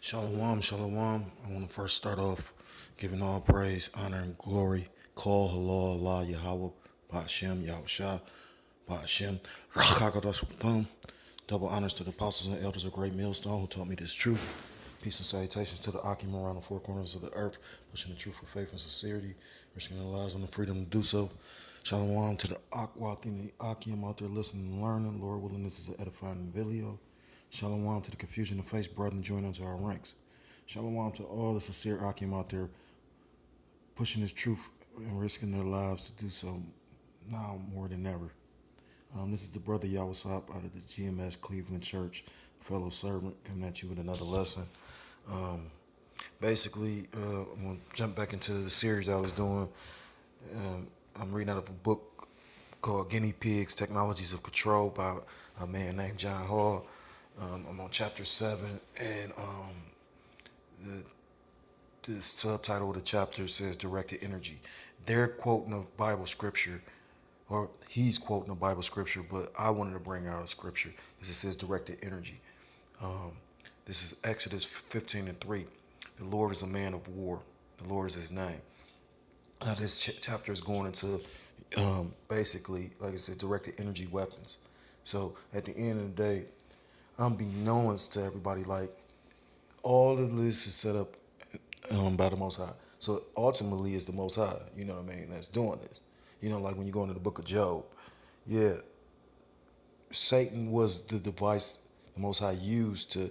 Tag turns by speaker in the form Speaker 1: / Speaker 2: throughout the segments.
Speaker 1: Shalom, shalom. I want to first start off giving all praise, honor, and glory. Call halal Allah Yahweh, Ba'ashem, Yahushua, Ba'ashem, Rachakadosh Thumb. Double honors to the apostles and elders of Great Millstone who taught me this truth. Peace and salutations to the Akim around the four corners of the earth, pushing the truth with faith and sincerity, risking their lives on the freedom to do so. Shalom to the Akwatini Akim out there listening and learning. Lord willing, this is an edifying video. Shalom to the confusion of face brought and joined unto our ranks. Shalom to all the sincere Akim out there pushing this truth and risking their lives to do so now more than ever. This is the brother Yawasop out of the GMS Cleveland Church, fellow servant, coming at you with another lesson. I'm going to jump back into the series I was doing. I'm reading out of a book called Guinea Pigs, Technologies of Control by a man named John Hall. I'm on chapter 7, and the subtitle of the chapter says Directed Energy. They're quoting a Bible scripture, or he's quoting a Bible scripture, but I wanted to bring out a scripture because it says Directed Energy. This is Exodus 15:3. The Lord is a man of war. The Lord is his name. This chapter is going into basically, like I said, directed energy weapons. So at the end of the day, unbeknownst to everybody, like all of this is set up by the Most High. So ultimately, it's the Most High. You know what I mean? That's doing this. Like when you go into the Book of Job, yeah, Satan was the device the Most High used to,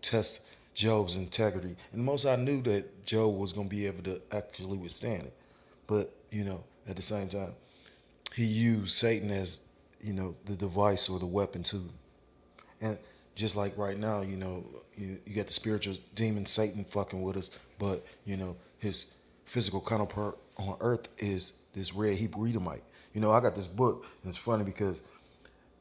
Speaker 1: test Job's integrity, and the Most High knew that Job was going to be able to actually withstand it. But at the same time, he used Satan as the device or the weapon too. And just like right now, you got the spiritual demon Satan fucking with us, but his physical counterpart on earth is this red Hebrew Edomite. I got this book, and it's funny because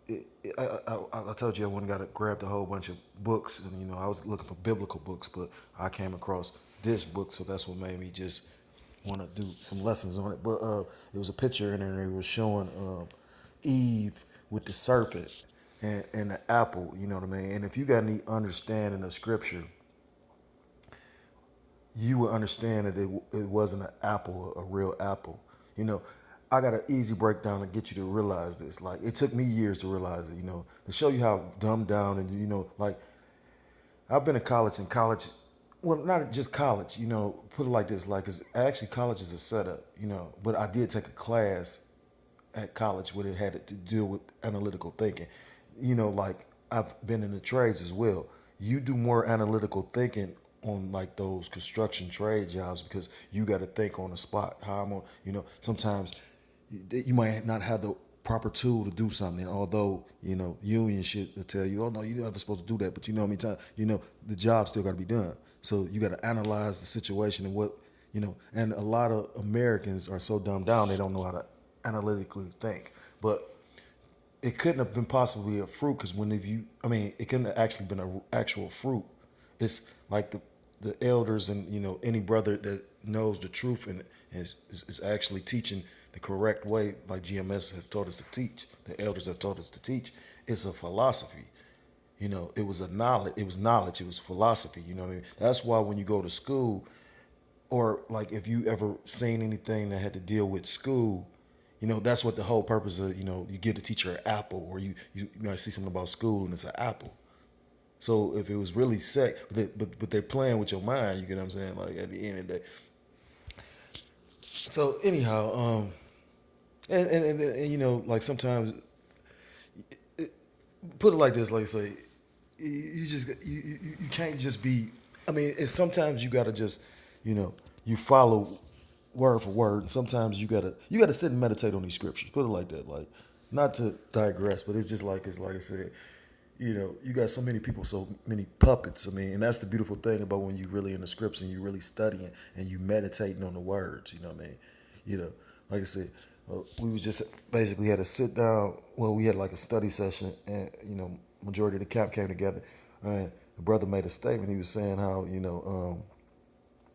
Speaker 1: I told you I went and grabbed a whole bunch of books, and I was looking for biblical books, but I came across this book, so that's what made me just want to do some lessons on it. But it was a picture in there, and it was showing Eve with the serpent and the apple. You know what I mean? And if you got any understanding of scripture, you would understand that it wasn't an apple, a real apple. I got an easy breakdown to get you to realize this. Like, it took me years to realize it, to show you how dumbed down and, like, I've been to college, and college, well, not just college, put it like this, like, 'cause actually college is a setup, but I did take a class at college where it had to deal with analytical thinking. Like, I've been in the trades as well. You do more analytical thinking on like those construction trade jobs because you got to think on the spot. How I'm on, sometimes you might not have the proper tool to do something. Although union shit will tell you, oh no, you're never supposed to do that. But how many times the job still got to be done. So you got to analyze the situation and what And a lot of Americans are so dumbed down they don't know how to analytically think. But it couldn't have been possibly a fruit because it couldn't have actually been an actual fruit. It's like the elders and any brother that knows the truth and is actually teaching the correct way, like GMS has taught us to teach. The elders have taught us to teach. It's a philosophy. It was knowledge. It was philosophy. You know what I mean? That's why when you go to school, or like if you ever seen anything that had to deal with school, that's what the whole purpose of, you give the teacher an apple, or you might see something about school and it's an apple. So if it was really sick, but they're playing with your mind, you get what I'm saying? Like at the end of the day. So anyhow, and like sometimes, put it like this, like say, you just you can't just be. I mean, and sometimes you gotta just, you follow word for word. And sometimes you gotta sit and meditate on these scriptures. Put it like that, like not to digress, but it's like I said. You got so many people, so many puppets. I mean, and that's the beautiful thing about when you really in the scripts and you really studying and you meditating on the words. You know what I mean? Like I said, we was just basically had to sit down. Well, we had like a study session, and majority of the camp came together. And the brother made a statement. He was saying how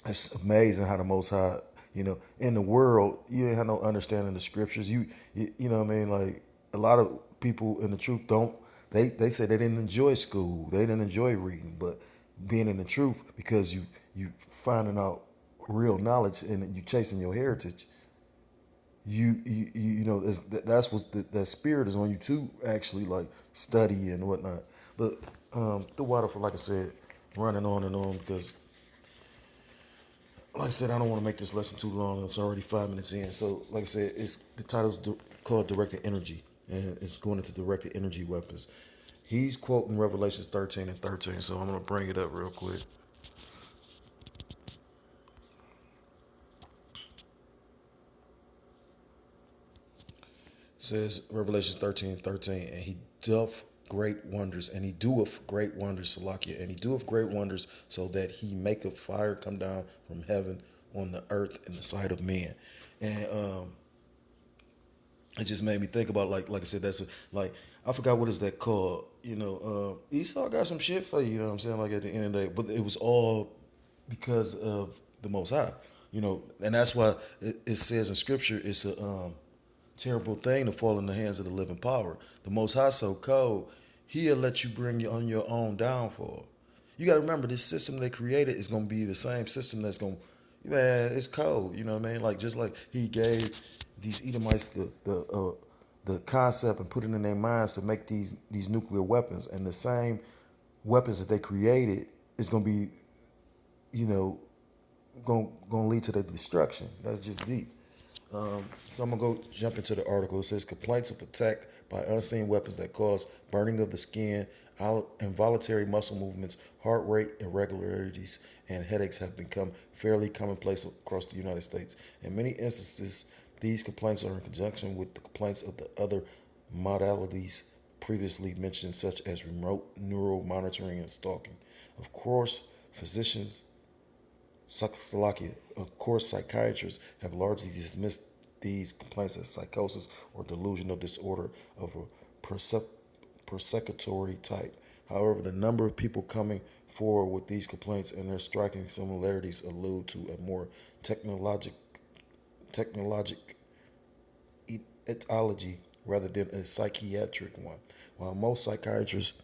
Speaker 1: it's amazing how the Most High, in the world, you ain't have no understanding of the scriptures. You know what I mean? Like a lot of people in the truth don't. They say they didn't enjoy school. They didn't enjoy reading, but being in the truth because you finding out real knowledge and you chasing your heritage. You know that's what that spirit is on you to actually like study and whatnot. But the water for like I said, running on and on because like I said, I don't want to make this lesson too long. It's already 5 minutes in. So, like I said, it's the title's called Directed Energy, and it's going into directed energy weapons. He's quoting Revelations 13 and 13, so I'm going to bring it up real quick. It says Revelations 13 and 13, and he doth great wonders, and he doeth great wonders, Salakia, and he doeth great wonders, so that he maketh fire come down from heaven on the earth in the sight of men. And it just made me think about like I said, like I forgot what is that called. Esau got some shit for you. You know what I'm saying? Like at the end of the day, but it was all because of the Most High. And that's why it says in Scripture it's a terrible thing to fall in the hands of the living power. The Most High so cold, He'll let you bring you on your own downfall. You got to remember this system they created is going to be the same system that's going to, man, it's cold. You know what I mean? Like just like He gave these Edomites the concept and put it in their minds to make these nuclear weapons, and the same weapons that they created is going to be, going to lead to their destruction. That's just deep. So I'm gonna go jump into the article. It says complaints of attack by unseen weapons that cause burning of the skin, involuntary muscle movements, heart rate irregularities, and headaches have become fairly commonplace across the United States. In many instances, these complaints are in conjunction with the complaints of the other modalities previously mentioned, such as remote neural monitoring and stalking. Of course, physicians Slovakia. Of course, psychiatrists have largely dismissed these complaints as psychosis or delusional disorder of a persecutory type. However, the number of people coming forward with these complaints and their striking similarities allude to a more technologic etiology rather than a psychiatric one. While most psychiatrists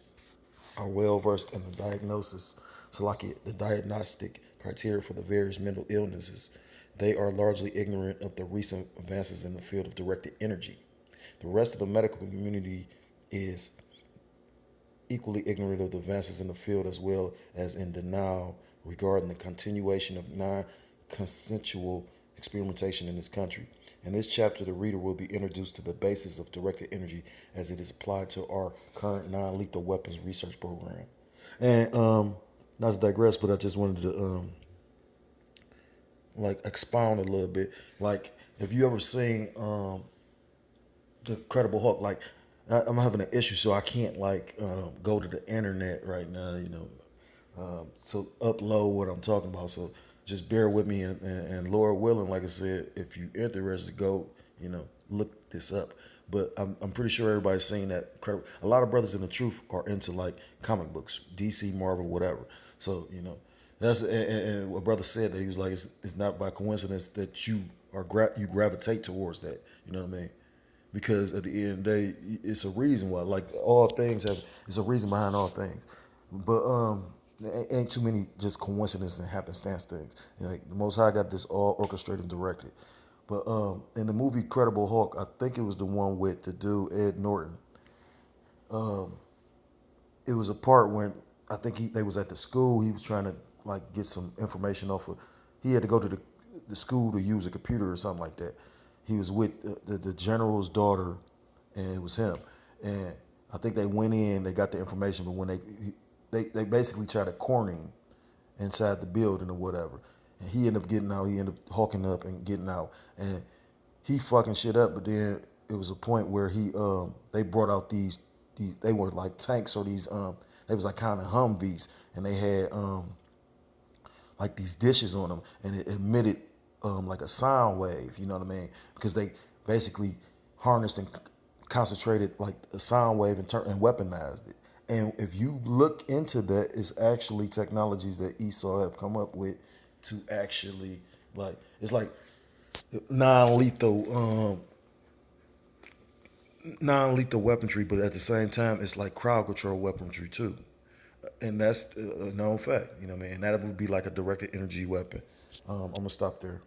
Speaker 1: are well versed in the diagnosis, so like the diagnostic criteria for the various mental illnesses, they are largely ignorant of the recent advances in the field of directed energy. The rest of the medical community is equally ignorant of the advances in the field as well as in denial regarding the continuation of non-consensual experimentation in this country. In this chapter, the reader will be introduced to the basis of directed energy as it is applied to our current non-lethal weapons research program. And not to digress, but I just wanted to like expound a little bit. Like, if you ever seen the Incredible Hulk, like I'm having an issue, so I can't like go to the internet right now, to upload what I'm talking about. So just bear with me, and Lord willing, like I said, if you interested, go, look this up. But I'm pretty sure everybody's seen that incredible. A lot of brothers in the truth are into like comic books, DC, Marvel, whatever. So that's and what brother said that he was like, it's not by coincidence that you gravitate towards that. You know what I mean? Because at the end of the day, it's a reason why. Like all things have, it's a reason behind all things. But there ain't too many just coincidence and happenstance things. Like the Most High got this all orchestrated and directed. But in the movie Credible Hulk, I think it was the one with the dude Ed Norton. It was a part when I think they was at the school. He was trying to like get some information off of. He had to go to the school to use a computer or something like that. He was with the general's daughter, and it was him. And I think they went in, they got the information, but when they basically tried to corner him inside the building or whatever. And he ended up getting out. He ended up hawking up and getting out, and he fucking shit up. But then it was a point where they brought out these they were like tanks or these they was like kind of Humvees, and they had like these dishes on them, and it emitted like a sound wave. You know what I mean? Because they basically harnessed and concentrated like a sound wave and weaponized it. And if you look into that, it's actually technologies that Esau have come up with to actually like it's like non-lethal non-lethal weaponry, but at the same time it's like crowd control weaponry too. and that's a known fact. You know, man, that would be like a directed energy weapon. I'm gonna stop there.